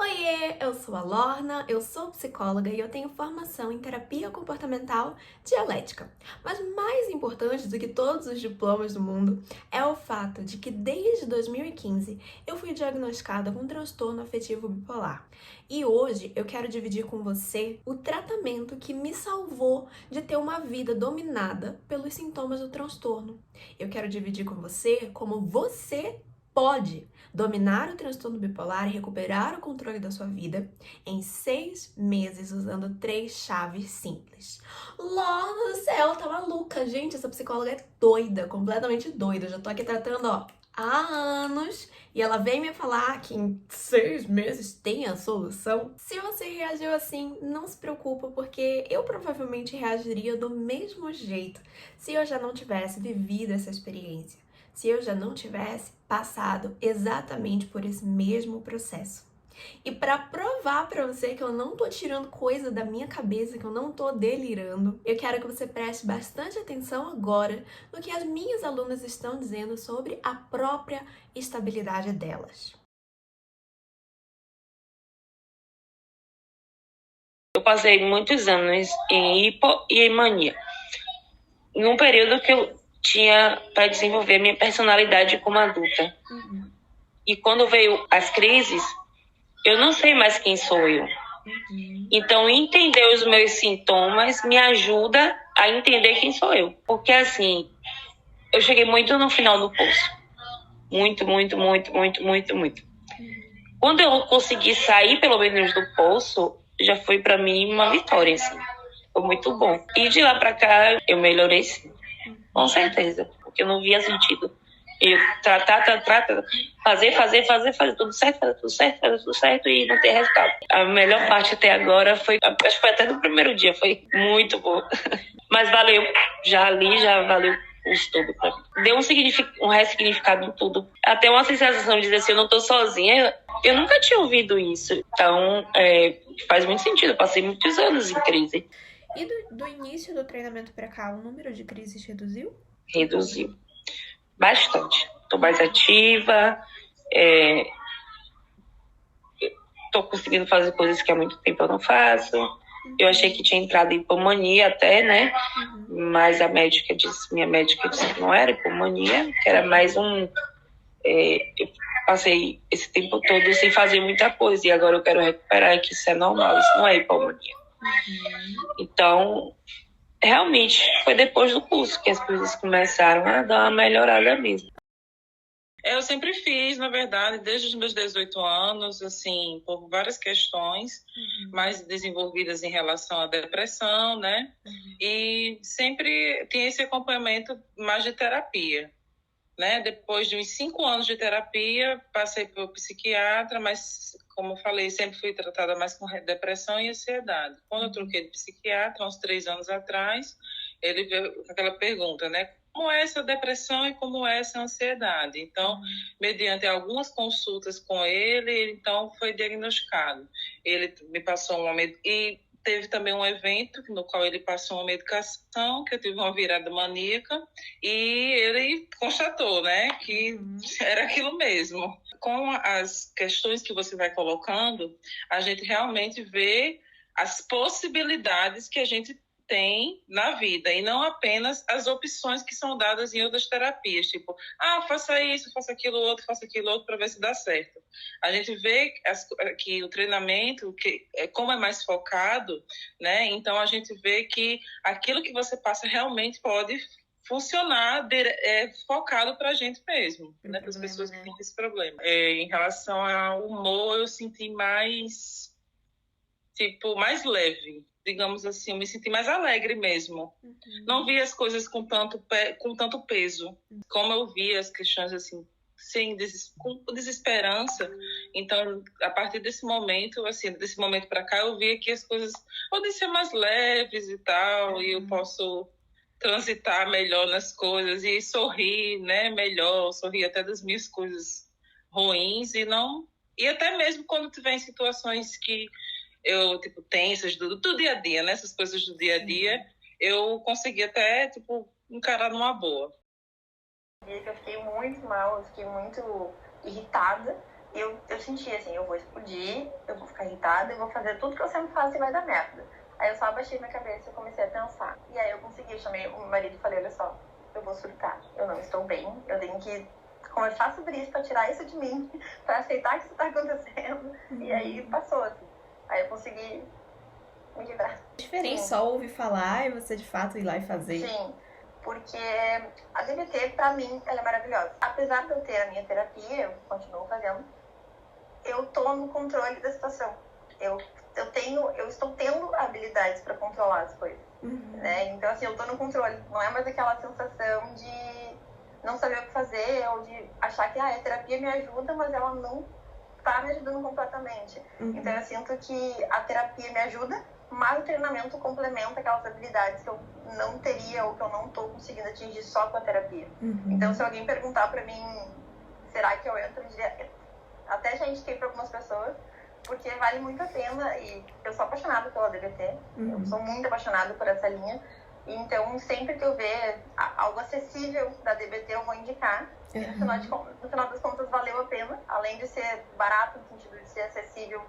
Oiê, eu sou a Lorna, eu sou psicóloga e eu tenho formação em terapia comportamental dialética. Mas mais importante do que todos os diplomas do mundo é o fato de que desde 2015 eu fui diagnosticada com transtorno afetivo bipolar. E hoje eu quero dividir com você o tratamento que me salvou de ter uma vida dominada pelos sintomas do transtorno. Eu quero dividir com você como você pode dominar o transtorno bipolar e recuperar o controle da sua vida em 6 meses usando 3 chaves simples. Lorna do céu, tá maluca, gente, essa psicóloga é doida, completamente doida. Eu já tô aqui tratando, há anos e ela vem me falar que em 6 meses tem a solução. Se você reagiu assim, não se preocupa, porque eu provavelmente reagiria do mesmo jeito se eu já não tivesse vivido essa experiência, se eu já não tivesse passado exatamente por esse mesmo processo. E para provar para você que eu não tô tirando coisa da minha cabeça, que eu não tô delirando, eu quero que você preste bastante atenção agora no que as minhas alunas estão dizendo sobre a própria estabilidade delas. Eu passei muitos anos em hipo e em mania. Num período que eu tinha para desenvolver minha personalidade como adulta. E quando veio as crises, eu não sei mais quem sou eu. Então, entender os meus sintomas me ajuda a entender quem sou eu. Porque, assim, eu cheguei muito no final do poço. Muito, muito, muito, muito, muito, muito. Quando eu consegui sair, pelo menos, do poço, já foi para mim uma vitória, assim. Foi muito bom. E de lá para cá, eu melhorei, sim. Com certeza. Porque eu não via sentido. Eu tratar, fazer tudo certo, fazer tudo certo e não ter resultado. A melhor parte até agora foi, acho que foi até no primeiro dia, foi muito bom. Mas valeu, já valeu o estudo pra mim. Deu um ressignificado em tudo. Até uma sensação de dizer assim, eu não tô sozinha. Eu nunca tinha ouvido isso. Então, faz muito sentido. Eu passei muitos anos em crise. E do início do treinamento para cá, o número de crises reduziu? Reduziu bastante. Tô mais ativa, tô conseguindo fazer coisas que há muito tempo eu não faço. Eu achei que tinha entrado em hipomania até, né? Mas minha médica disse que não era hipomania, que era mais eu passei esse tempo todo sem fazer muita coisa e agora eu quero recuperar, que isso é normal, isso não é hipomania. Então, realmente, foi depois do curso que as coisas começaram a dar uma melhorada mesmo. Eu sempre fiz, na verdade, desde os meus 18 anos, assim, por várias questões mais desenvolvidas em relação à depressão, né? E sempre tinha esse acompanhamento mais de terapia, né? Depois de uns 5 anos de terapia, passei por psiquiatra, mas, como eu falei, sempre fui tratada mais com depressão e ansiedade. Quando eu troquei de psiquiatra, uns 3 anos atrás, ele veio com aquela pergunta, né? Como é essa depressão e como é essa ansiedade? Então, mediante algumas consultas com ele, então foi diagnosticado. Ele me passou e teve também um evento no qual ele passou uma medicação, que eu tive uma virada maníaca, e ele constatou, né, que era aquilo mesmo. Com as questões que você vai colocando, a gente realmente vê as possibilidades que a gente tem na vida e não apenas as opções que são dadas em outras terapias, tipo, faça isso, faça aquilo outro para ver se dá certo. A gente vê que o treinamento, como é mais focado, né? Então a gente vê que aquilo que você passa realmente pode funcionar focado para a gente mesmo, né? Para as pessoas que têm esse problema. Em relação ao humor, eu senti mais mais leve, digamos assim, eu me senti mais alegre mesmo. Não vi as coisas com tanto peso, como eu vi as questões assim, com desesperança. Então, a partir desse momento, assim, desse momento para cá, eu vi que as coisas podem ser mais leves e tal, e eu posso transitar melhor nas coisas e sorrir, né, melhor, sorrir até das minhas coisas ruins e até mesmo quando tiver em situações que eu, tensas do dia a dia, né? Essas coisas do dia a dia, eu consegui até, encarar numa boa. Eu fiquei muito mal, eu fiquei muito irritada, eu senti assim, eu vou explodir, eu vou ficar irritada, eu vou fazer tudo que eu sempre faço e vai dar merda. Aí eu só abaixei minha cabeça e comecei a pensar. E aí eu consegui, eu chamei o meu marido e falei, olha só, eu vou surtar, eu não estou bem, eu tenho que conversar sobre isso pra tirar isso de mim, pra aceitar que isso tá acontecendo. E aí passou, assim. Aí eu consegui me livrar. Diferente só ouvir falar e você de fato ir lá e fazer. Sim, porque a DBT, pra mim, ela é maravilhosa. Apesar de eu ter a minha terapia, eu continuo fazendo, eu tô no controle da situação. Eu estou tendo habilidades para controlar as coisas, né? Então, assim, eu tô no controle. Não é mais aquela sensação de não saber o que fazer ou de achar que a terapia me ajuda, mas ela não tá me ajudando completamente. Então, eu sinto que a terapia me ajuda, mas o treinamento complementa aquelas habilidades que eu não teria ou que eu não tô conseguindo atingir só com a terapia. Então, se alguém perguntar para mim, será que eu entro direto? Até já indiquei para algumas pessoas, porque vale muito a pena e eu sou apaixonada pela DBT, eu sou muito apaixonada por essa linha, então sempre que eu ver algo acessível da DBT eu vou indicar, e no final das contas valeu a pena, além de ser barato no sentido de ser acessível,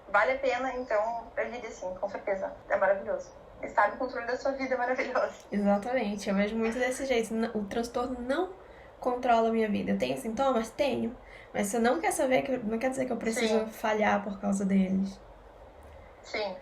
vale a pena, então eu diria assim, com certeza, é maravilhoso. Estar no controle da sua vida é maravilhoso. Exatamente, eu vejo muito desse jeito, o transtorno não controla a minha vida. Eu tenho sintomas? Tenho. Mas você não quer saber, não quer dizer que eu preciso falhar por causa deles. Sim.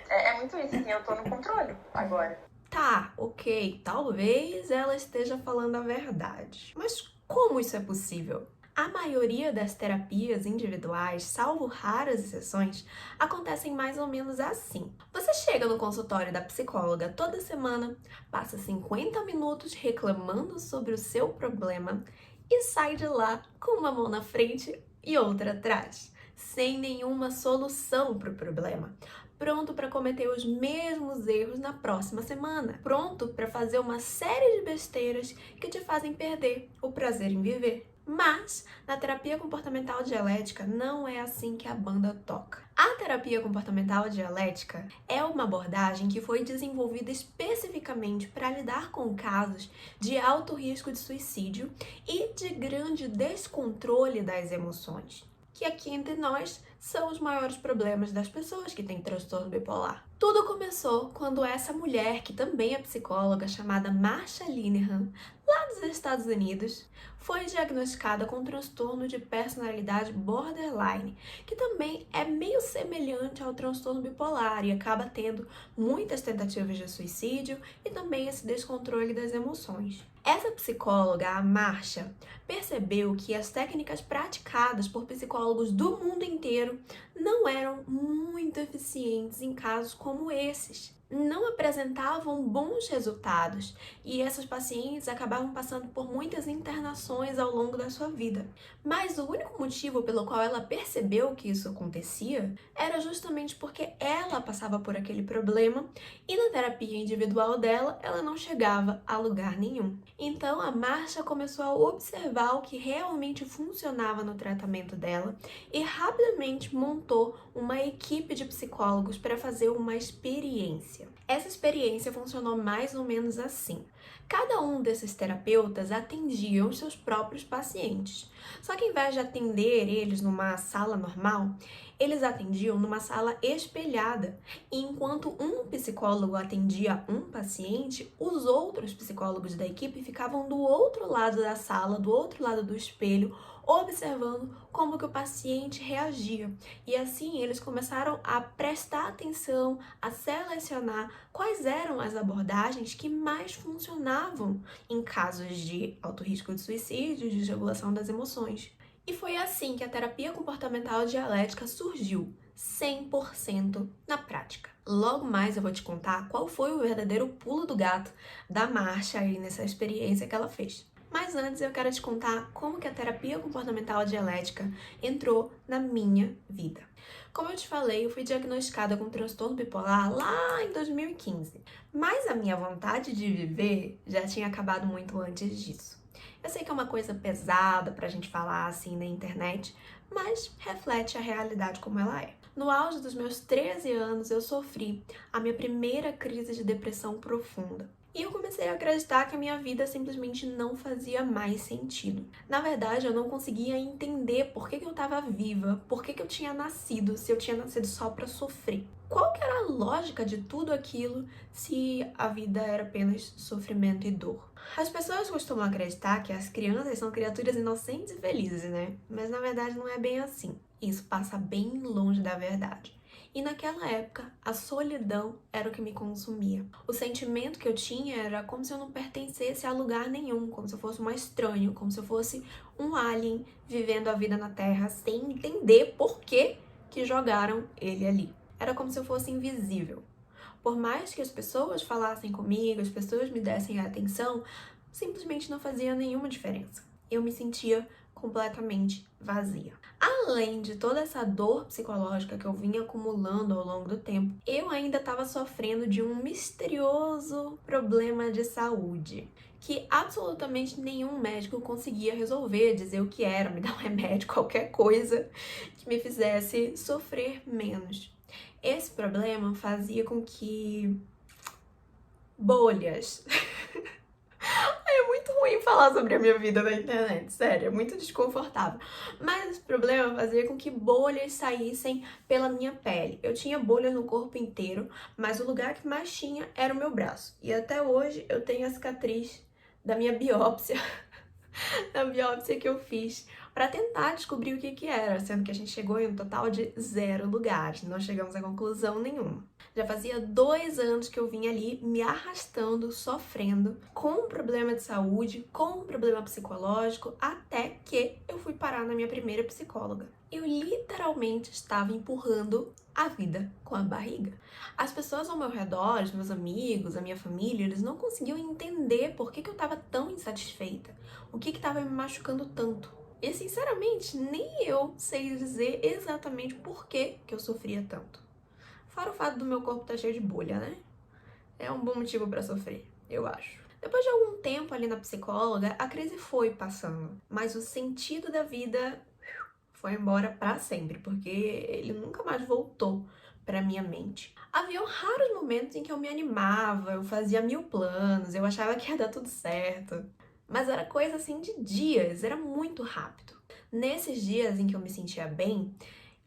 É muito isso, assim, eu tô no controle agora. Tá, ok, talvez ela esteja falando a verdade. Mas como isso é possível? A maioria das terapias individuais, salvo raras exceções, acontecem mais ou menos assim. Você chega no consultório da psicóloga toda semana, passa 50 minutos reclamando sobre o seu problema e sai de lá com uma mão na frente e outra atrás, sem nenhuma solução para o problema. Pronto para cometer os mesmos erros na próxima semana. Pronto para fazer uma série de besteiras que te fazem perder o prazer em viver. Mas, na terapia comportamental dialética, não é assim que a banda toca. A terapia comportamental dialética é uma abordagem que foi desenvolvida especificamente para lidar com casos de alto risco de suicídio e de grande descontrole das emoções, que aqui entre nós são os maiores problemas das pessoas que têm transtorno bipolar. Tudo começou quando essa mulher, que também é psicóloga, chamada Marsha Linehan, lá dos Estados Unidos, foi diagnosticada com transtorno de personalidade borderline, que também é meio semelhante ao transtorno bipolar e acaba tendo muitas tentativas de suicídio e também esse descontrole das emoções. Essa psicóloga, a Marsha, percebeu que as técnicas praticadas por psicólogos do mundo inteiro não eram muito eficientes em casos como esses. Não apresentavam bons resultados e essas pacientes acabavam passando por muitas internações ao longo da sua vida. Mas o único motivo pelo qual ela percebeu que isso acontecia era justamente porque ela passava por aquele problema e na terapia individual dela ela não chegava a lugar nenhum. Então a Marsha começou a observar o que realmente funcionava no tratamento dela e rapidamente montou uma equipe de psicólogos para fazer uma experiência. Essa experiência funcionou mais ou menos assim. Cada um desses terapeutas atendia os seus próprios pacientes. Só que, ao invés de atender eles numa sala normal, eles atendiam numa sala espelhada. E enquanto um psicólogo atendia um paciente, os outros psicólogos da equipe ficavam do outro lado da sala, do outro lado do espelho, observando como que o paciente reagia. E assim eles começaram a prestar atenção, a selecionar quais eram as abordagens que mais funcionavam em casos de alto risco de suicídio, de desregulação das emoções. E foi assim que a terapia comportamental dialética surgiu, 100% na prática. Logo mais eu vou te contar qual foi o verdadeiro pulo do gato da Marsha aí nessa experiência que ela fez. Mas antes eu quero te contar como que a terapia comportamental dialética entrou na minha vida. Como eu te falei, eu fui diagnosticada com transtorno bipolar lá em 2015. Mas a minha vontade de viver já tinha acabado muito antes disso. Eu sei que é uma coisa pesada pra gente falar assim na internet, mas reflete a realidade como ela é. No auge dos meus 13 anos, eu sofri a minha primeira crise de depressão profunda. E eu comecei a acreditar que a minha vida simplesmente não fazia mais sentido. Na verdade, eu não conseguia entender por que eu estava viva, por que eu tinha nascido, se eu tinha nascido só para sofrer. Qual que era a lógica de tudo aquilo se a vida era apenas sofrimento e dor? As pessoas costumam acreditar que as crianças são criaturas inocentes e felizes, né? Mas na verdade não é bem assim. Isso passa bem longe da verdade. E naquela época, a solidão era o que me consumia. O sentimento que eu tinha era como se eu não pertencesse a lugar nenhum, como se eu fosse um estranho, como se eu fosse um alien vivendo a vida na Terra sem entender por que jogaram ele ali. Era como se eu fosse invisível. Por mais que as pessoas falassem comigo, as pessoas me dessem atenção, simplesmente não fazia nenhuma diferença. Eu me sentia completamente vazia. Além de toda essa dor psicológica que eu vinha acumulando ao longo do tempo, eu ainda estava sofrendo de um misterioso problema de saúde que absolutamente nenhum médico conseguia resolver, dizer o que era, me dar um remédio, qualquer coisa que me fizesse sofrer menos. Esse problema fazia com que bolhas... É muito ruim falar sobre a minha vida na internet, sério, é muito desconfortável. Mas esse problema fazia com que bolhas saíssem pela minha pele. Eu tinha bolhas no corpo inteiro, mas o lugar que mais tinha era o meu braço. E até hoje eu tenho a cicatriz da minha biópsia, da biópsia que eu fiz para tentar descobrir o que era, sendo que a gente chegou em um total de 0 lugares, não chegamos a conclusão nenhuma. Já fazia 2 anos que eu vinha ali me arrastando, sofrendo, com um problema de saúde, com um problema psicológico, até que eu fui parar na minha primeira psicóloga. Eu literalmente estava empurrando a vida com a barriga. As pessoas ao meu redor, os meus amigos, a minha família, eles não conseguiam entender por que eu estava tão insatisfeita, o que estava me machucando tanto. E sinceramente, nem eu sei dizer exatamente por que eu sofria tanto. Fora o fato do meu corpo estar cheio de bolha, né? É um bom motivo para sofrer, eu acho. Depois de algum tempo ali na psicóloga, a crise foi passando, mas o sentido da vida foi embora para sempre, porque ele nunca mais voltou para minha mente. Havia raros momentos em que eu me animava, eu fazia 1000 planos, eu achava que ia dar tudo certo. Mas era coisa assim de dias, era muito rápido. Nesses dias em que eu me sentia bem,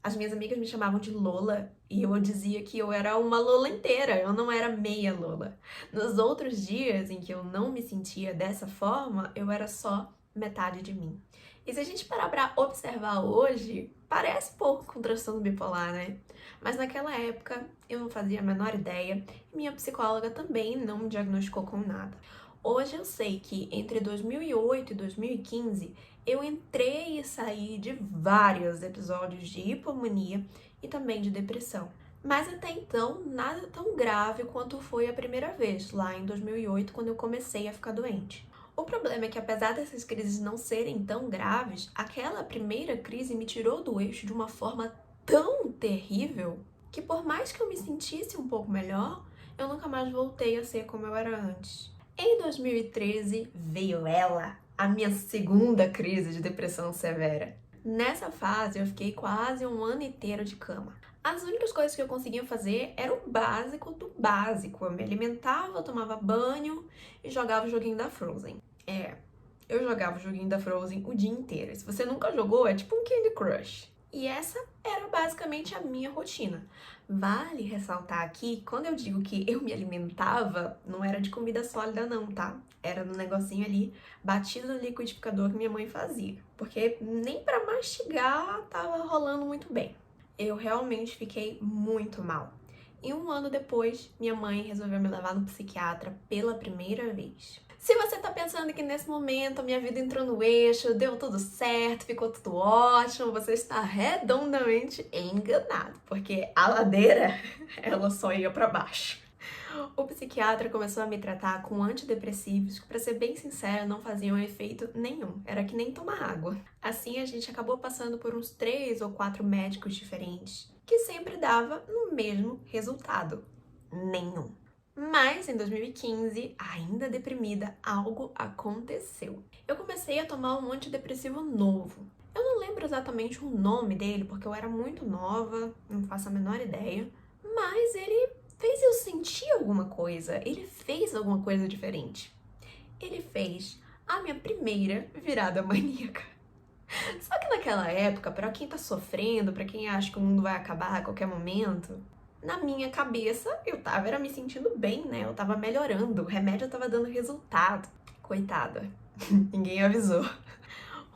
as minhas amigas me chamavam de Lola e eu dizia que eu era uma Lola inteira, eu não era meia Lola. Nos outros dias em que eu não me sentia dessa forma, eu era só metade de mim. E se a gente parar pra observar hoje, parece pouco com transtorno bipolar, né? Mas naquela época eu não fazia a menor ideia e minha psicóloga também não me diagnosticou com nada. Hoje eu sei que entre 2008 e 2015 eu entrei e saí de vários episódios de hipomania e também de depressão. Mas até então, nada tão grave quanto foi a primeira vez, lá em 2008, quando eu comecei a ficar doente. O problema é que, apesar dessas crises não serem tão graves, aquela primeira crise me tirou do eixo de uma forma tão terrível que, por mais que eu me sentisse um pouco melhor, eu nunca mais voltei a ser como eu era antes. Em 2013 veio ela, a minha segunda crise de depressão severa. Nessa fase eu fiquei quase um ano inteiro de cama. As únicas coisas que eu conseguia fazer era o básico do básico. Eu me alimentava, eu tomava banho e jogava o joguinho da Frozen. Eu jogava o joguinho da Frozen o dia inteiro. Se você nunca jogou, é tipo um Candy Crush. E essa era basicamente a minha rotina. Vale ressaltar aqui, quando eu digo que eu me alimentava, não era de comida sólida não, tá? Era no negocinho ali, batido no liquidificador que minha mãe fazia. Porque nem pra mastigar tava rolando muito bem. Eu realmente fiquei muito mal. E um ano depois, minha mãe resolveu me levar no psiquiatra pela primeira vez. Se você tá pensando que nesse momento a minha vida entrou no eixo, deu tudo certo, ficou tudo ótimo, você está redondamente enganado, porque a ladeira, ela só ia pra baixo. O psiquiatra começou a me tratar com antidepressivos que, pra ser bem sincera, não faziam efeito nenhum. Era que nem tomar água. Assim, a gente acabou passando por uns 3 ou 4 médicos diferentes, que sempre dava no mesmo resultado: nenhum. Mas em 2015, ainda deprimida, algo aconteceu. Eu comecei a tomar um antidepressivo novo. Eu não lembro exatamente o nome dele, porque eu era muito nova, não faço a menor ideia, mas ele fez eu sentir alguma coisa, ele fez alguma coisa diferente. Ele fez a minha primeira virada maníaca. Só que naquela época, pra quem tá sofrendo, pra quem acha que o mundo vai acabar a qualquer momento, na minha cabeça eu tava me sentindo bem, né? Eu tava melhorando, o remédio tava dando resultado. Coitada, ninguém avisou.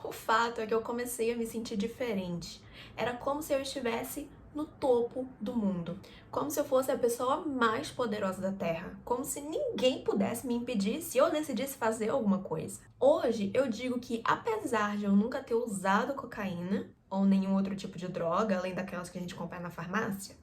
O fato é que eu comecei a me sentir diferente. Era como se eu estivesse no topo do mundo. Como se eu fosse a pessoa mais poderosa da Terra. Como se ninguém pudesse me impedir se eu decidisse fazer alguma coisa. Hoje eu digo que, apesar de eu nunca ter usado cocaína ou nenhum outro tipo de droga, além daquelas que a gente compra na farmácia,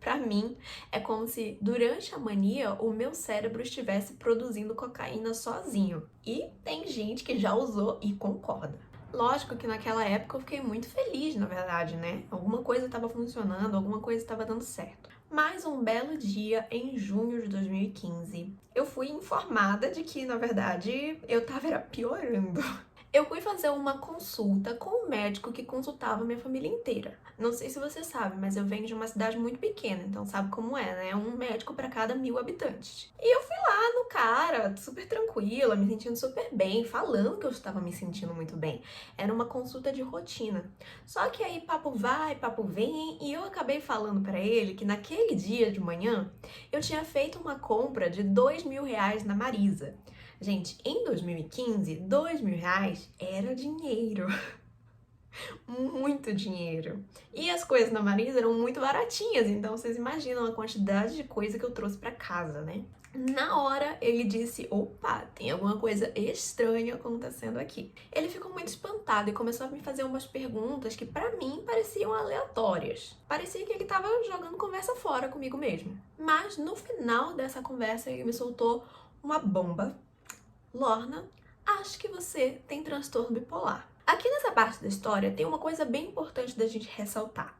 pra mim é como se durante a mania o meu cérebro estivesse produzindo cocaína sozinho. E tem gente que já usou e concorda. Lógico que naquela época eu fiquei muito feliz, na verdade, né? Alguma coisa estava funcionando, alguma coisa estava dando certo. Mas um belo dia, em junho de 2015, eu fui informada de que, na verdade, eu estava piorando. Eu fui fazer uma consulta com um médico que consultava minha família inteira. Não sei se você sabe, mas eu venho de uma cidade muito pequena, então sabe como é, né? Um médico para cada 1000 habitantes. E eu fui lá no cara, super tranquila, me sentindo super bem, falando que eu estava me sentindo muito bem. Era uma consulta de rotina. Só que aí papo vai, papo vem, e eu acabei falando para ele que naquele dia de manhã eu tinha feito uma compra de R$2.000 na Marisa. Gente, em 2015, R$2.000 era dinheiro. Muito dinheiro. E as coisas na Marisa eram muito baratinhas, então vocês imaginam a quantidade de coisa que eu trouxe pra casa, né? Na hora, ele disse, opa, tem alguma coisa estranha acontecendo aqui. Ele ficou muito espantado e começou a me fazer umas perguntas que pra mim pareciam aleatórias. Parecia que ele tava jogando conversa fora comigo mesmo. Mas no final dessa conversa, ele me soltou uma bomba. Lorna, acho que você tem transtorno bipolar. Aqui nessa parte da história tem uma coisa bem importante da gente ressaltar.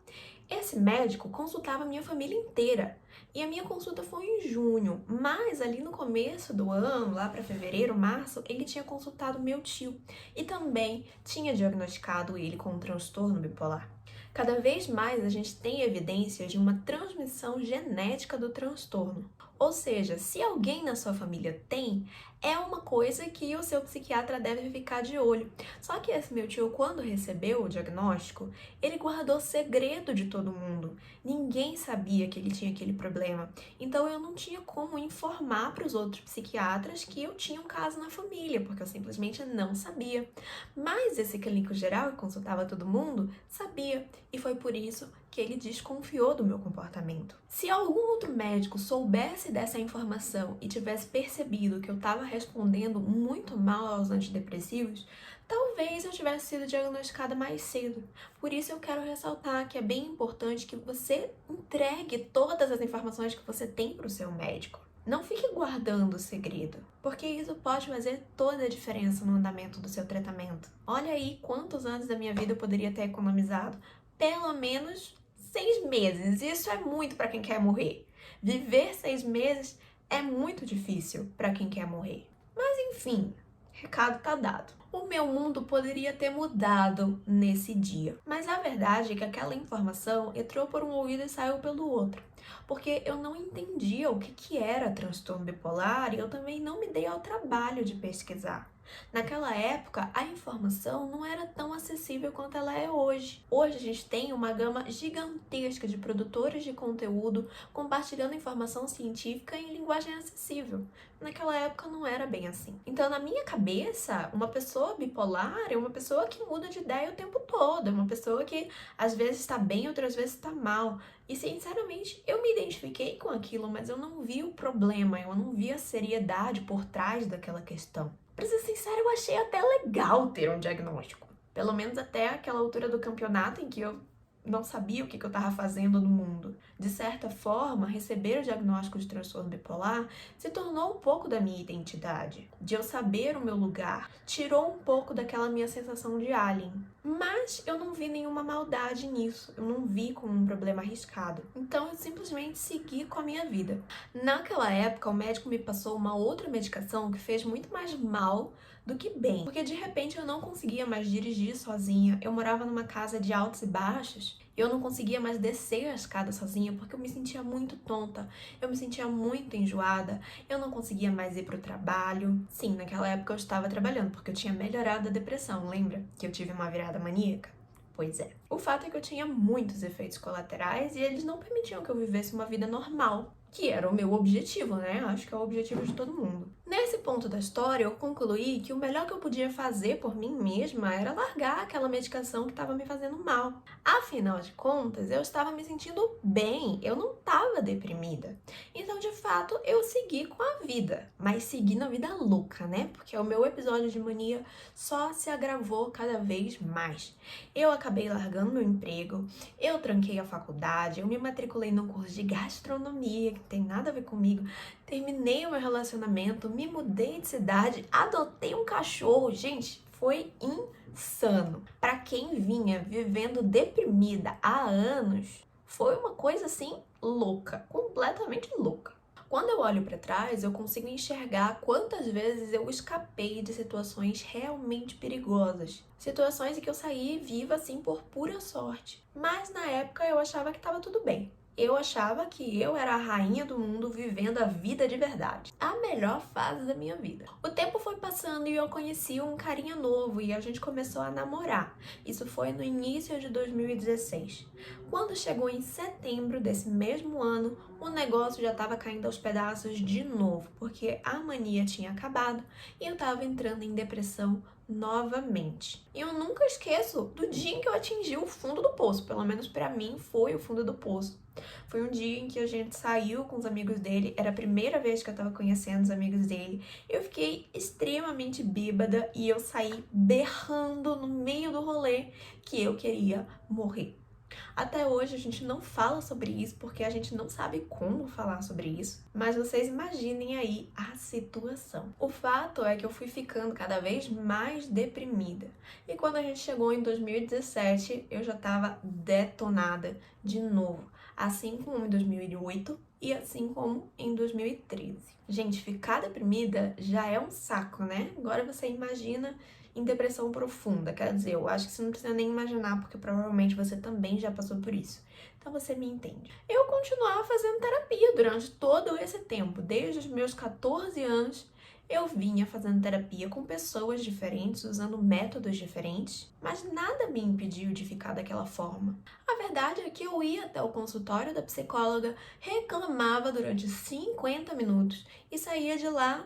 Esse médico consultava a minha família inteira e a minha consulta foi em junho, mas ali no começo do ano, lá para fevereiro, março, ele tinha consultado meu tio e também tinha diagnosticado ele com um transtorno bipolar. Cada vez mais a gente tem evidências de uma transmissão genética do transtorno. Ou seja, se alguém na sua família tem, é uma coisa que o seu psiquiatra deve ficar de olho. Só que esse meu tio, quando recebeu o diagnóstico, ele guardou segredo de todo mundo. Ninguém sabia que ele tinha aquele problema. Então eu não tinha como informar para os outros psiquiatras que eu tinha um caso na família, porque eu simplesmente não sabia. Mas esse clínico geral, que consultava todo mundo, sabia. E foi por isso que ele desconfiou do meu comportamento. Se algum outro médico soubesse dessa informação e tivesse percebido que eu estava respondendo muito mal aos antidepressivos, talvez eu tivesse sido diagnosticada mais cedo. Por isso eu quero ressaltar que é bem importante que você entregue todas as informações que você tem para o seu médico. Não fique guardando o segredo, porque isso pode fazer toda a diferença no andamento do seu tratamento. Olha aí quantos anos da minha vida eu poderia ter economizado. Pelo menos 6 meses. Isso é muito para quem quer morrer. Viver 6 meses é muito difícil para quem quer morrer. Mas enfim, recado tá dado. O meu mundo poderia ter mudado nesse dia. Mas a verdade é que aquela informação entrou por um ouvido e saiu pelo outro. Porque eu não entendia o que era transtorno bipolar e eu também não me dei ao trabalho de pesquisar. Naquela época, a informação não era tão acessível quanto ela é hoje. Hoje a gente tem uma gama gigantesca de produtores de conteúdo compartilhando informação científica em linguagem acessível. Naquela época não era bem assim. Então, na minha cabeça, uma pessoa bipolar é uma pessoa que muda de ideia o tempo todo, é uma pessoa que às vezes está bem, outras vezes está mal. E sinceramente, eu me identifiquei com aquilo, mas eu não vi o problema, eu não vi a seriedade por trás daquela questão. Pra ser sincero, eu achei até legal ter um diagnóstico. Pelo menos até aquela altura do campeonato em que eu não sabia o que eu estava fazendo no mundo. De certa forma, receber o diagnóstico de transtorno bipolar se tornou um pouco da minha identidade, de eu saber o meu lugar, tirou um pouco daquela minha sensação de alien. Mas eu não vi nenhuma maldade nisso, eu não vi como um problema arriscado. Então eu simplesmente segui com a minha vida. Naquela época, o médico me passou uma outra medicação que fez muito mais mal do que bem, porque de repente eu não conseguia mais dirigir sozinha, eu morava numa casa de altos e baixos Eu não conseguia mais descer a escada sozinha porque eu me sentia muito tonta, eu me sentia muito enjoada, eu não conseguia mais ir pro trabalho. Sim, naquela época eu estava trabalhando porque eu tinha melhorado da depressão, lembra? Que eu tive uma virada maníaca? Pois é. O fato é que eu tinha muitos efeitos colaterais e eles não permitiam que eu vivesse uma vida normal, que era o meu objetivo, né? Acho que é o objetivo de todo mundo. Nesse ponto da história, eu concluí que o melhor que eu podia fazer por mim mesma era largar aquela medicação que estava me fazendo mal. Afinal de contas, eu estava me sentindo bem, eu não estava deprimida. Então, de fato, eu segui com a vida, mas segui na vida louca, né? Porque o meu episódio de mania só se agravou cada vez mais. Eu acabei largando meu emprego, eu tranquei a faculdade, eu me matriculei num curso de gastronomia, que não tem nada a ver comigo, terminei o meu relacionamento, me mudei de cidade, adotei um cachorro. Gente, foi insano. Para quem vinha vivendo deprimida há anos, foi uma coisa assim louca, completamente louca. Quando eu olho para trás, eu consigo enxergar quantas vezes eu escapei de situações realmente perigosas. Situações em que eu saí viva assim por pura sorte. Mas na época eu achava que estava tudo bem. Eu achava que eu era a rainha do mundo vivendo a vida de verdade. A melhor fase da minha vida. O tempo foi passando e eu conheci um carinha novo e a gente começou a namorar. Isso foi no início de 2016. Quando chegou em setembro desse mesmo ano, o negócio já estava caindo aos pedaços de novo, porque a mania tinha acabado e eu estava entrando em depressão novamente. E eu nunca esqueço do dia em que eu atingi o fundo do poço, pelo menos pra mim foi o fundo do poço. Foi um dia em que a gente saiu com os amigos dele, era a primeira vez que eu tava conhecendo os amigos dele. Eu fiquei extremamente bêbada e eu saí berrando no meio do rolê que eu queria morrer. Até hoje a gente não fala sobre isso porque a gente não sabe como falar sobre isso, mas vocês imaginem aí a situação. O fato é que eu fui ficando cada vez mais deprimida e quando a gente chegou em 2017 eu já estava detonada de novo, assim como em 2008 e assim como em 2013. Gente, ficar deprimida já é um saco, né? Agora você imagina em depressão profunda, quer dizer, eu acho que você não precisa nem imaginar, porque provavelmente você também já passou por isso. Então você me entende. Eu continuava fazendo terapia durante todo esse tempo, desde os meus 14 anos, eu vinha fazendo terapia com pessoas diferentes, usando métodos diferentes, mas nada me impediu de ficar daquela forma. A verdade é que eu ia até o consultório da psicóloga, reclamava durante 50 minutos e saía de lá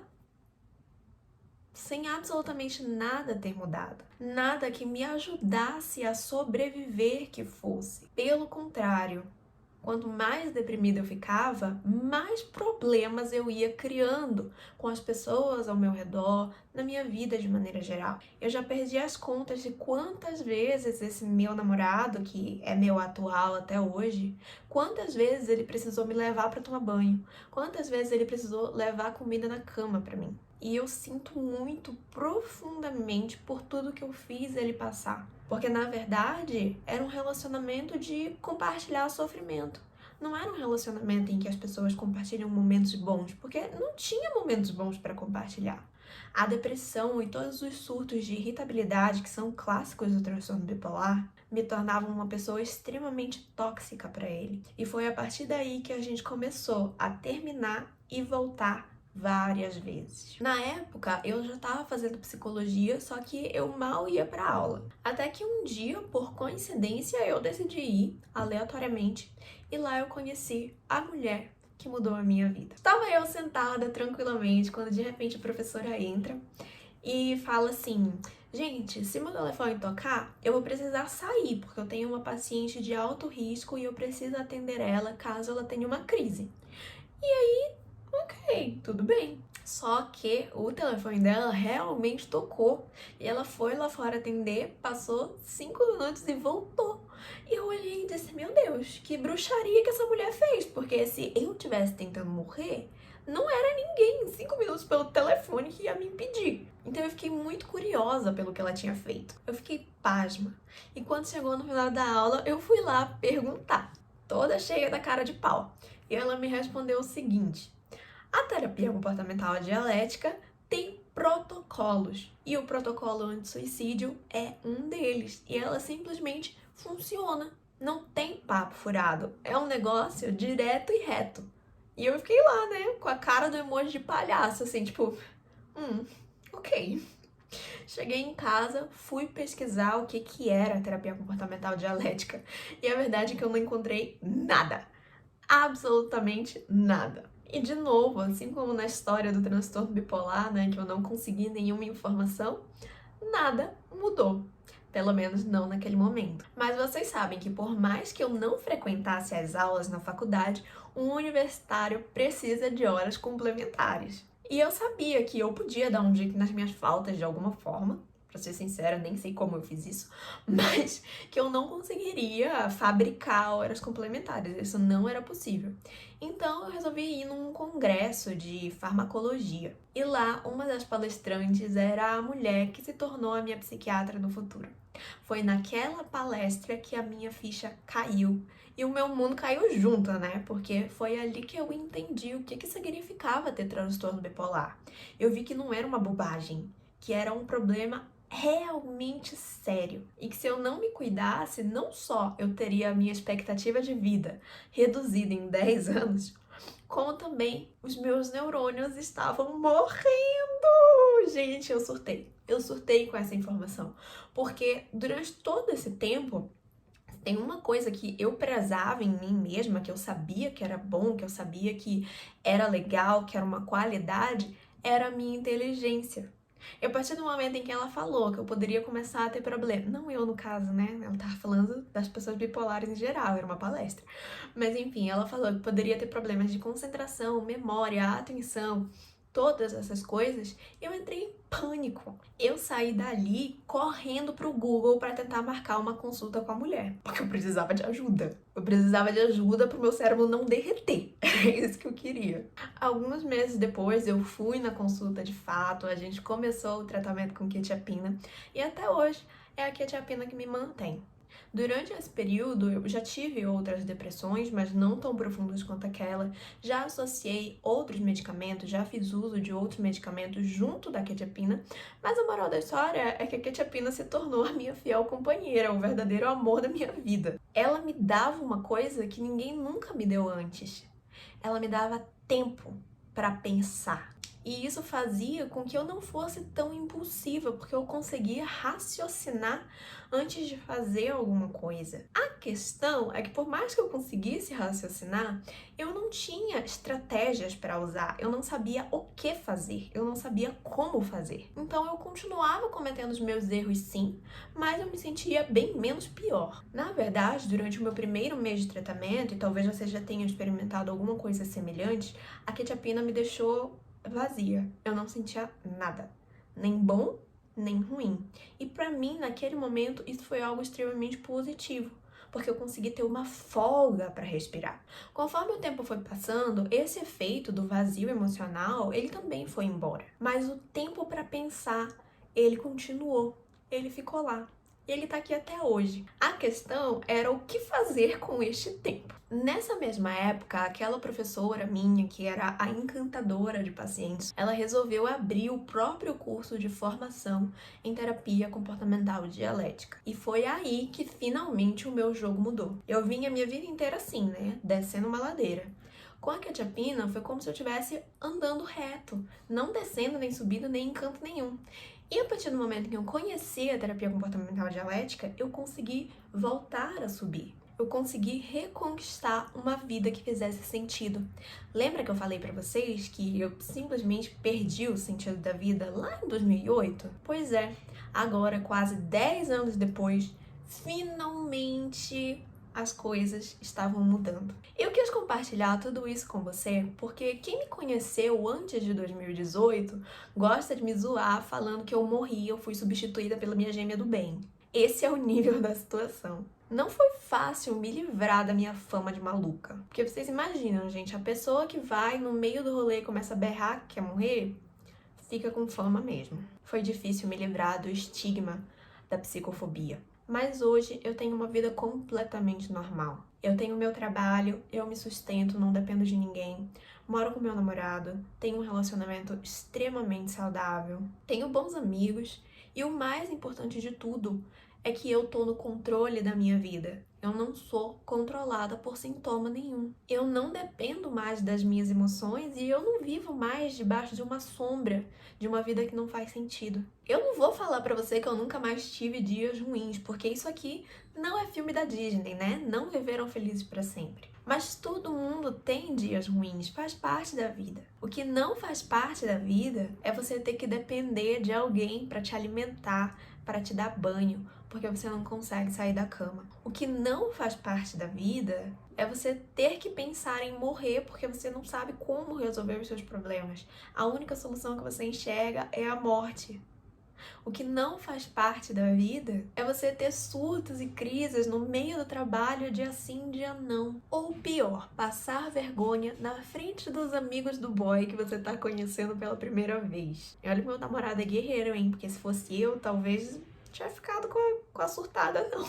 sem absolutamente nada ter mudado. Nada que me ajudasse a sobreviver que fosse. Pelo contrário, quanto mais deprimida eu ficava, mais problemas eu ia criando com as pessoas ao meu redor, na minha vida de maneira geral. Eu já perdi as contas de quantas vezes esse meu namorado, que é meu atual até hoje, quantas vezes ele precisou me levar para tomar banho, quantas vezes ele precisou levar comida na cama para mim. E eu sinto muito profundamente por tudo que eu fiz ele passar. Porque, na verdade, era um relacionamento de compartilhar sofrimento. Não era um relacionamento em que as pessoas compartilham momentos bons, porque não tinha momentos bons para compartilhar. A depressão e todos os surtos de irritabilidade que são clássicos do transtorno bipolar me tornavam uma pessoa extremamente tóxica para ele. E foi a partir daí que a gente começou a terminar e voltar várias vezes. Na época, eu já estava fazendo psicologia, só que eu mal ia para aula. Até que um dia, por coincidência, eu decidi ir, aleatoriamente, e lá eu conheci a mulher que mudou a minha vida. Estava eu sentada tranquilamente, quando de repente a professora entra e fala assim: gente, se meu telefone tocar, eu vou precisar sair, porque eu tenho uma paciente de alto risco e eu preciso atender ela caso ela tenha uma crise. E aí, ok, tudo bem. Só que o telefone dela realmente tocou. E ela foi lá fora atender, passou 5 minutos e voltou. E eu olhei e disse: meu Deus, que bruxaria que essa mulher fez. Porque se eu estivesse tentando morrer, não era ninguém em 5 minutos pelo telefone que ia me impedir. Então eu fiquei muito curiosa pelo que ela tinha feito. Eu fiquei pasma. E quando chegou no final da aula, eu fui lá perguntar, toda cheia da cara de pau. E ela me respondeu o seguinte: a terapia comportamental dialética tem protocolos e o protocolo anti-suicídio é um deles e ela simplesmente funciona. Não tem papo furado, é um negócio direto e reto. E eu fiquei lá, né, com a cara do emoji de palhaço, assim, tipo, ok. Cheguei em casa, fui pesquisar o que era terapia comportamental dialética. E a verdade é que eu não encontrei nada. Absolutamente nada. E de novo, assim como na história do transtorno bipolar, né, que eu não consegui nenhuma informação, nada mudou. Pelo menos não naquele momento. Mas vocês sabem que por mais que eu não frequentasse as aulas na faculdade, um universitário precisa de horas complementares. E eu sabia que eu podia dar um jeito nas minhas faltas de alguma forma. Pra ser sincera, nem sei como eu fiz isso, mas que eu não conseguiria fabricar horas complementares, isso não era possível. Então eu resolvi ir num congresso de farmacologia. E lá, uma das palestrantes era a mulher que se tornou a minha psiquiatra no futuro. Foi naquela palestra que a minha ficha caiu. E o meu mundo caiu junto, né? Porque foi ali que eu entendi o que significava ter transtorno bipolar. Eu vi que não era uma bobagem, que era um problema realmente sério. E que se eu não me cuidasse, não só eu teria a minha expectativa de vida reduzida em 10 anos, como também os meus neurônios estavam morrendo. Gente, eu surtei. Eu surtei com essa informação. Porque durante todo esse tempo, tem uma coisa que eu prezava em mim mesma, que eu sabia que era bom, que eu sabia que era legal, que era uma qualidade, era a minha inteligência. E a partir do momento em que ela falou que eu poderia começar a ter problema, não eu no caso, né? Ela tava falando das pessoas bipolares em geral, era uma palestra. Mas enfim, ela falou que poderia ter problemas de concentração, memória, atenção, todas essas coisas. Eu entrei em pânico. Eu saí dali correndo pro Google para tentar marcar uma consulta com a mulher, porque eu precisava de ajuda. Eu precisava de ajuda pro meu cérebro não derreter. É isso que eu queria. Alguns meses depois, eu fui na consulta de fato, a gente começou o tratamento com quetiapina e até hoje é a quetiapina que me mantém. Durante esse período, eu já tive outras depressões, mas não tão profundas quanto aquela. Já associei outros medicamentos, já fiz uso de outros medicamentos junto da quetiapina, mas a moral da história é que a quetiapina se tornou a minha fiel companheira, o verdadeiro amor da minha vida. Ela me dava uma coisa que ninguém nunca me deu antes. Ela me dava tempo para pensar. E isso fazia com que eu não fosse tão impulsiva, porque eu conseguia raciocinar antes de fazer alguma coisa. A questão é que por mais que eu conseguisse raciocinar, eu não tinha estratégias para usar, eu não sabia o que fazer, eu não sabia como fazer. Então eu continuava cometendo os meus erros sim, mas eu me sentia bem menos pior. Na verdade, durante o meu primeiro mês de tratamento, e talvez você já tenha experimentado alguma coisa semelhante, a quetiapina me deixou vazia. Eu não sentia nada, nem bom, nem ruim. E pra mim, naquele momento, isso foi algo extremamente positivo, porque eu consegui ter uma folga para respirar. Conforme o tempo foi passando, esse efeito do vazio emocional, ele também foi embora. Mas o tempo para pensar, ele continuou. Ele ficou lá. E ele tá aqui até hoje. A questão era o que fazer com este tempo. Nessa mesma época, aquela professora minha, que era a encantadora de pacientes, ela resolveu abrir o próprio curso de formação em terapia comportamental dialética. E foi aí que finalmente o meu jogo mudou. Eu vim a minha vida inteira assim, né? Descendo uma ladeira. Com a quetiapina, foi como se eu estivesse andando reto, não descendo, nem subindo, nem em canto nenhum. E a partir do momento em que eu conheci a terapia comportamental dialética, eu consegui voltar a subir. Eu consegui reconquistar uma vida que fizesse sentido. Lembra que eu falei pra vocês que eu simplesmente perdi o sentido da vida lá em 2008? Pois é, agora, quase 10 anos depois, finalmente as coisas estavam mudando. Eu quis compartilhar tudo isso com você porque quem me conheceu antes de 2018 gosta de me zoar falando que eu morri, eu fui substituída pela minha gêmea do bem. Esse é o nível da situação. Não foi fácil me livrar da minha fama de maluca. Porque vocês imaginam, gente, a pessoa que vai no meio do rolê e começa a berrar que quer morrer, fica com fama mesmo. Foi difícil me livrar do estigma da psicofobia. Mas hoje eu tenho uma vida completamente normal. Eu tenho meu trabalho, eu me sustento, não dependo de ninguém. Moro com meu namorado, tenho um relacionamento extremamente saudável, tenho bons amigos e o mais importante de tudo é que eu tô no controle da minha vida. Eu não sou controlada por sintoma nenhum. Eu não dependo mais das minhas emoções e eu não vivo mais debaixo de uma sombra, de uma vida que não faz sentido. Eu não vou falar pra você que eu nunca mais tive dias ruins, porque isso aqui não é filme da Disney, né? Não viveram felizes pra sempre. Mas todo mundo tem dias ruins, faz parte da vida. O que não faz parte da vida é você ter que depender de alguém pra te alimentar, para te dar banho, porque você não consegue sair da cama. O que não faz parte da vida é você ter que pensar em morrer porque você não sabe como resolver os seus problemas. A única solução que você enxerga é a morte. O que não faz parte da vida é você ter surtos e crises no meio do trabalho, dia sim, dia não. Ou pior, passar vergonha na frente dos amigos do boy que você tá conhecendo pela primeira vez. E olha que meu namorado é guerreiro, hein? Porque se fosse eu, talvez tinha ficado com a surtada, não.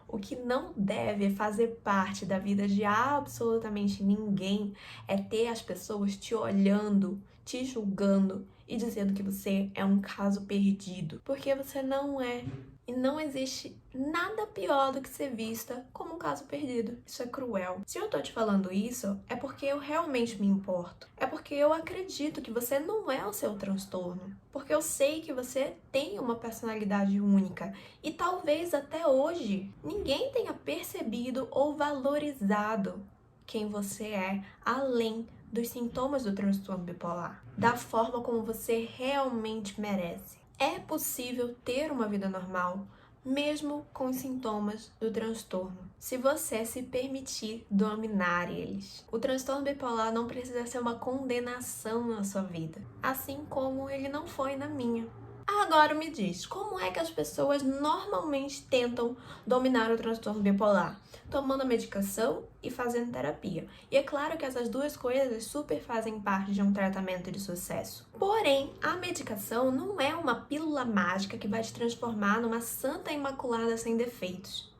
O que não deve fazer parte da vida de absolutamente ninguém é ter as pessoas te olhando, te julgando e dizendo que você é um caso perdido. Porque você não é. E não existe nada pior do que ser vista como um caso perdido. Isso é cruel. Se eu tô te falando isso, é porque eu realmente me importo. É porque eu acredito que você não é o seu transtorno. Porque eu sei que você tem uma personalidade única. E talvez até hoje ninguém tenha percebido ou valorizado quem você é, além dos sintomas do transtorno bipolar. Da forma como você realmente merece. É possível ter uma vida normal, mesmo com os sintomas do transtorno, se você se permitir dominar eles. O transtorno bipolar não precisa ser uma condenação na sua vida, assim como ele não foi na minha. Agora me diz, como é que as pessoas normalmente tentam dominar o transtorno bipolar? Tomando a medicação e fazendo terapia. E é claro que essas duas coisas super fazem parte de um tratamento de sucesso. Porém, a medicação não é uma pílula mágica que vai te transformar numa santa imaculada sem defeitos.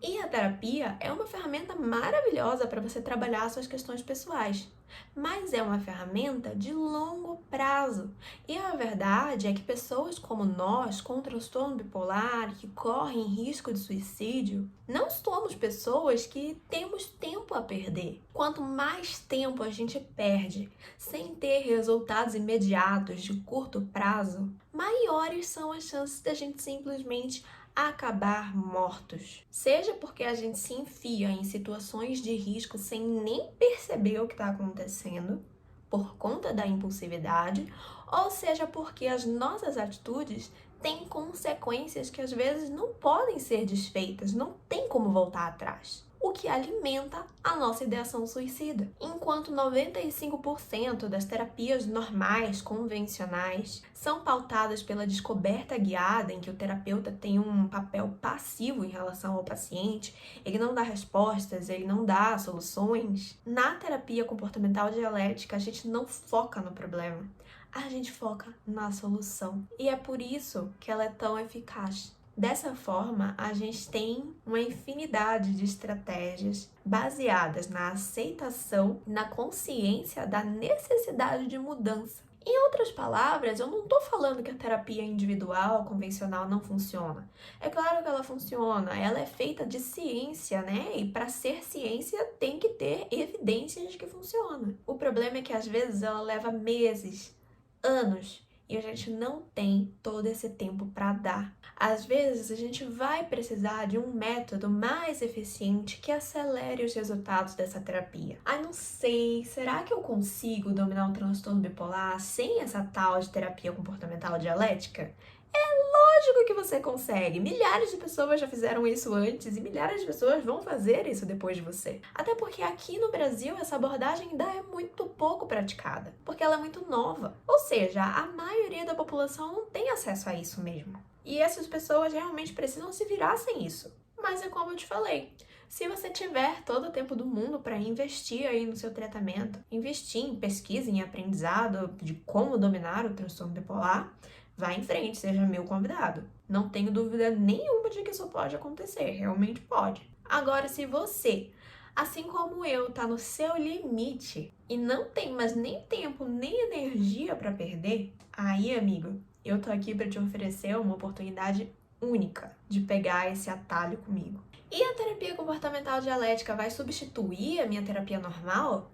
E a terapia é uma ferramenta maravilhosa para você trabalhar suas questões pessoais, mas é uma ferramenta de longo prazo. E a verdade é que pessoas como nós, com transtorno bipolar, que correm risco de suicídio, não somos pessoas que temos tempo a perder. Quanto mais tempo a gente perde sem ter resultados imediatos de curto prazo, maiores são as chances da gente simplesmente acabar mortos. Seja porque a gente se enfia em situações de risco sem nem perceber o que está acontecendo, por conta da impulsividade, ou seja porque as nossas atitudes têm consequências que às vezes não podem ser desfeitas, não tem como voltar atrás. O que alimenta a nossa ideação suicida. Enquanto 95% das terapias normais, convencionais, são pautadas pela descoberta guiada, em que o terapeuta tem um papel passivo em relação ao paciente, ele não dá respostas, ele não dá soluções, na terapia comportamental dialética a gente não foca no problema, a gente foca na solução. E é por isso que ela é tão eficaz. Dessa forma, a gente tem uma infinidade de estratégias baseadas na aceitação, na consciência da necessidade de mudança. Em outras palavras, eu não estou falando que a terapia individual, convencional, não funciona. É claro que ela funciona, ela é feita de ciência, né? E para ser ciência tem que ter evidências de que funciona. O problema é que às vezes ela leva meses, anos, e a gente não tem todo esse tempo para dar. Às vezes, a gente vai precisar de um método mais eficiente que acelere os resultados dessa terapia. Ai, não sei, será que eu consigo dominar o transtorno bipolar sem essa tal de terapia comportamental dialética? Lógico que você consegue. Milhares de pessoas já fizeram isso antes e milhares de pessoas vão fazer isso depois de você. Até porque aqui no Brasil essa abordagem ainda é muito pouco praticada, porque ela é muito nova. Ou seja, a maioria da população não tem acesso a isso mesmo. E essas pessoas realmente precisam se virar sem isso. Mas é como eu te falei, se você tiver todo o tempo do mundo para investir aí no seu tratamento, investir em pesquisa, em aprendizado de como dominar o transtorno bipolar, vá em frente, seja meu convidado. Não tenho dúvida nenhuma de que isso pode acontecer, realmente pode. Agora, se você, assim como eu, tá no seu limite e não tem mais nem tempo nem energia para perder, aí, amigo, eu tô aqui para te oferecer uma oportunidade única de pegar esse atalho comigo. E a terapia comportamental dialética vai substituir a minha terapia normal?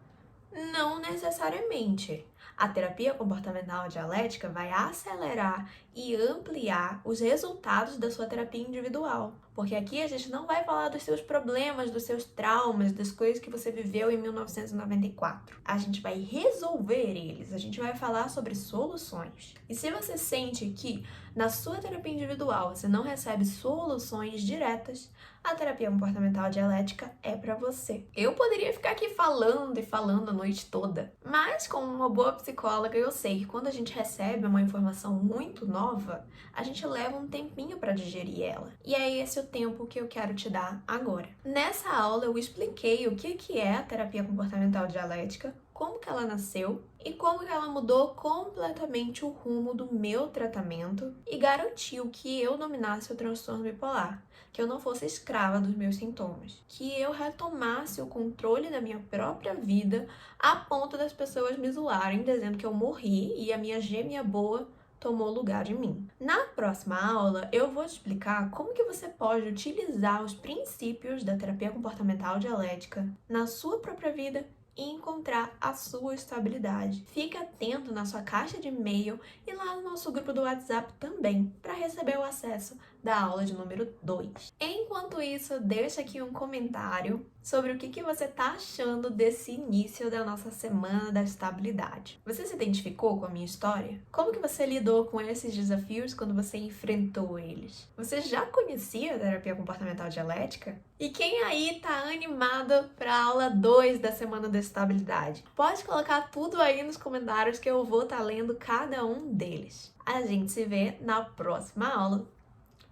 Não necessariamente. A terapia comportamental dialética vai acelerar e ampliar os resultados da sua terapia individual. Porque aqui a gente não vai falar dos seus problemas, dos seus traumas, das coisas que você viveu em 1994. A gente vai resolver eles, a gente vai falar sobre soluções. E se você sente que na sua terapia individual você não recebe soluções diretas, a terapia comportamental dialética é para você. Eu poderia ficar aqui falando e falando a noite toda, mas como uma boa psicóloga eu sei que quando a gente recebe uma informação muito nova, a gente leva um tempinho para digerir ela. E é esse o tempo que eu quero te dar agora. Nessa aula eu expliquei o que é a terapia comportamental dialética, como que ela nasceu e como que ela mudou completamente o rumo do meu tratamento e garantiu que eu dominasse o transtorno bipolar, que eu não fosse escrava dos meus sintomas, que eu retomasse o controle da minha própria vida a ponto das pessoas me zoarem dizendo que eu morri e a minha gêmea boa tomou lugar de mim. Na próxima aula, eu vou te explicar como que você pode utilizar os princípios da terapia comportamental dialética na sua própria vida e encontrar a sua estabilidade. Fique atento na sua caixa de e-mail e lá no nosso grupo do WhatsApp também, para receber o acesso da aula de número 2. Enquanto isso, deixa aqui um comentário sobre o que você está achando desse início da nossa semana da estabilidade. Você se identificou com a minha história? Como que você lidou com esses desafios quando você enfrentou eles? Você já conhecia a terapia comportamental dialética? E quem aí tá animado para a aula 2 da semana da estabilidade? Pode colocar tudo aí nos comentários que eu vou estar lendo cada um deles. A gente se vê na próxima aula.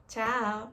Tchau!